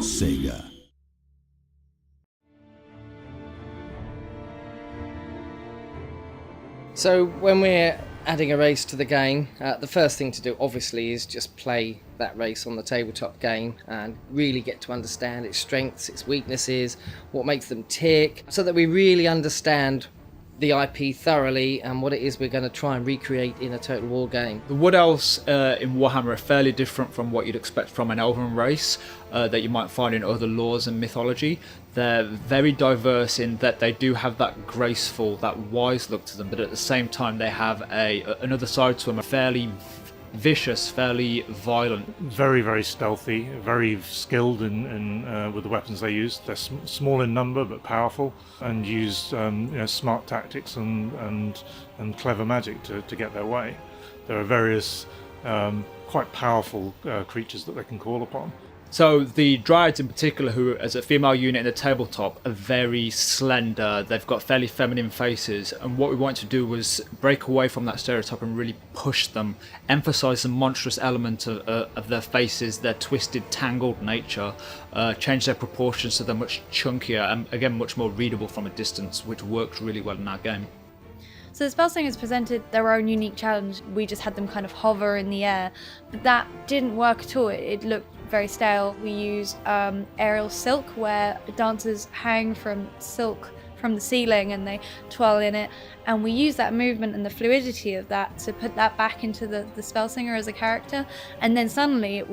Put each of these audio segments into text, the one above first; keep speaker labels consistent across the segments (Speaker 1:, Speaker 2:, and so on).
Speaker 1: Sega.
Speaker 2: So when we're adding a race to the game, the first thing to do obviously is just play that race on the tabletop game and really get to understand its strengths, its weaknesses, what makes them tick, so that we really understand the IP thoroughly and what it is we're going to try and recreate in a Total War game.
Speaker 3: The Wood Elves in Warhammer are fairly different from what you'd expect from an elven race that you might find in other lores and mythology. They're very diverse in that they do have that graceful, that wise look to them, but at the same time they have another side to them, a fairly vicious, fairly violent.
Speaker 4: Very, very stealthy, very skilled in with the weapons they use. They're small in number but powerful, and use smart tactics and clever magic to get their way. There are various quite powerful creatures that they can call upon.
Speaker 3: So the Dryads in particular, who as a female unit in the tabletop are very slender, they've got fairly feminine faces, and what we wanted to do was break away from that stereotype and really push them, emphasise the monstrous element of their faces, their twisted, tangled nature, change their proportions so they're much chunkier and again much more readable from a distance, which worked really well in our game.
Speaker 5: So the Spellslingers presented their own unique challenge. We just had them kind of hover in the air, but that didn't work at all. It looked very stale. We used aerial silk, where dancers hang from silk from the ceiling and they twirl in it, and we used that movement and the fluidity of that to put that back into the Spellslinger as a character, and then suddenly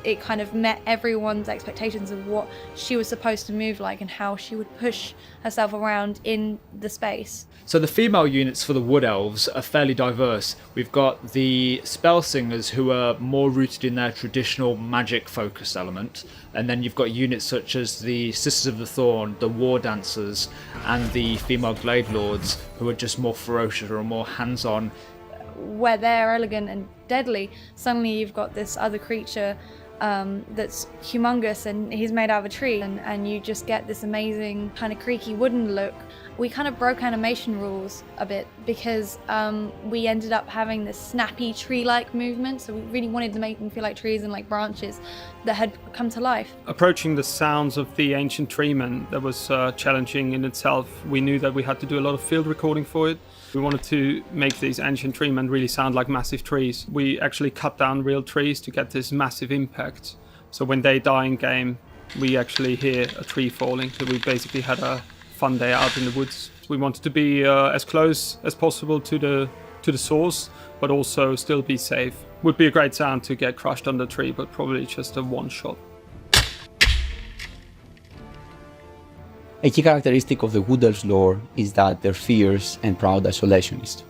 Speaker 5: it kind of met everyone's expectations of what she was supposed to move like and how she would push herself around in the space.
Speaker 3: So the female units for the Wood Elves are fairly diverse. We've got the Spellsingers, who are more rooted in their traditional magic focused element, and then you've got units such as the Sisters of the Thorn, the War Dancers, and the female Glade Lords, who are just more ferocious or more hands-on.
Speaker 5: Where they're elegant and deadly, suddenly you've got this other creature that's humongous, and he's made out of a tree, and you just get this amazing kind of creaky wooden look. We kind of broke animation rules a bit because we ended up having this snappy tree-like movement, so we really wanted to make them feel like trees and like branches that had come to life.
Speaker 6: Approaching the sounds of the ancient treemen, that was challenging in itself. We knew that we had to do a lot of field recording for it. We wanted to make these ancient treemen really sound like massive trees. We actually cut down real trees to get this massive impact. So when they die in game, we actually hear a tree falling. So we basically had a fun day out in the woods. We wanted to be as close as possible to the source, but also still be safe. Would be a great sound to get crushed under a tree, but probably just a one shot.
Speaker 7: A key characteristic of the Wood Elves lore is that they're fierce and proud isolationists.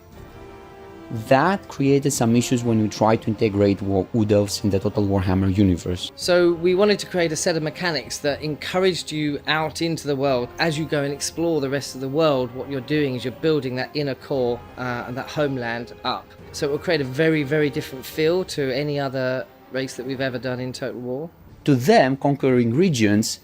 Speaker 7: That created some issues when we tried to integrate Wood Elves in the Total Warhammer universe.
Speaker 2: So we wanted to create a set of mechanics that encouraged you out into the world. As you go and explore the rest of the world, what you're doing is you're building that inner core and that homeland up. So it will create a very, very different feel to any other race that we've ever done in Total War.
Speaker 7: To them, conquering regions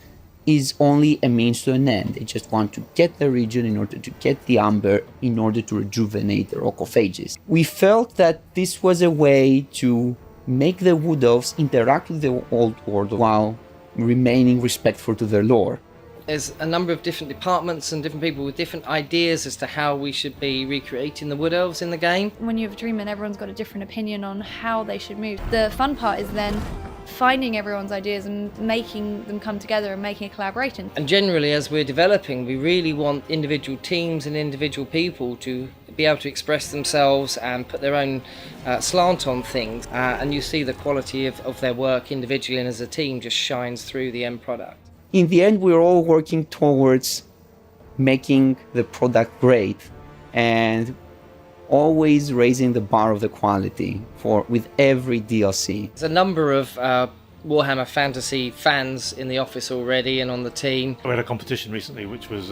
Speaker 7: is only a means to an end. They just want to get the region in order to get the amber, in order to rejuvenate the Rock of Ages. We felt that this was a way to make the Wood Elves interact with the old world while remaining respectful to their lore.
Speaker 2: There's a number of different departments and different people with different ideas as to how we should be recreating the Wood Elves in the game.
Speaker 5: When you have a dream and everyone's got a different opinion on how they should move, the fun part is then finding everyone's ideas and making them come together and making a collaboration.
Speaker 2: And generally, as we're developing, we really want individual teams and individual people to be able to express themselves and put their own slant on things. And you see the quality of their work individually and as a team just shines through the end product.
Speaker 7: In the end, we're all working towards making the product great and always raising the bar of the quality with every DLC.
Speaker 2: There's a number of Warhammer Fantasy fans in the office already and on the team.
Speaker 4: We had a competition recently which was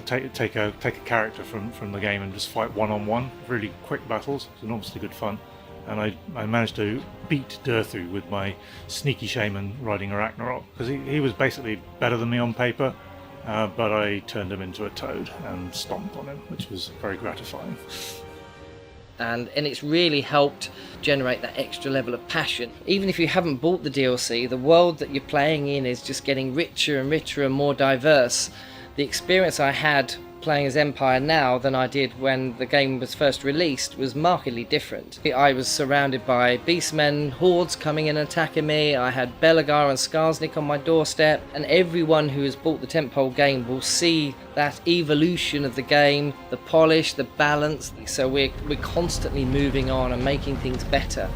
Speaker 4: take a character from the game and just fight one-on-one, really quick battles. It was enormously good fun. And I managed to beat Durthu with my sneaky shaman riding a Ragnarok, because he was basically better than me on paper, but I turned him into a toad and stomped on him, which was very gratifying.
Speaker 2: and it's really helped generate that extra level of passion. Even if you haven't bought the DLC, the world that you're playing in is just getting richer and richer and more diverse. The experience I had playing as Empire now than I did when the game was first released was markedly different. I was surrounded by beastmen, hordes coming in and attacking me. I had Belagar and Skarsnik on my doorstep, and everyone who has bought the tentpole game will see that evolution of the game, the polish, the balance. So we're constantly moving on and making things better.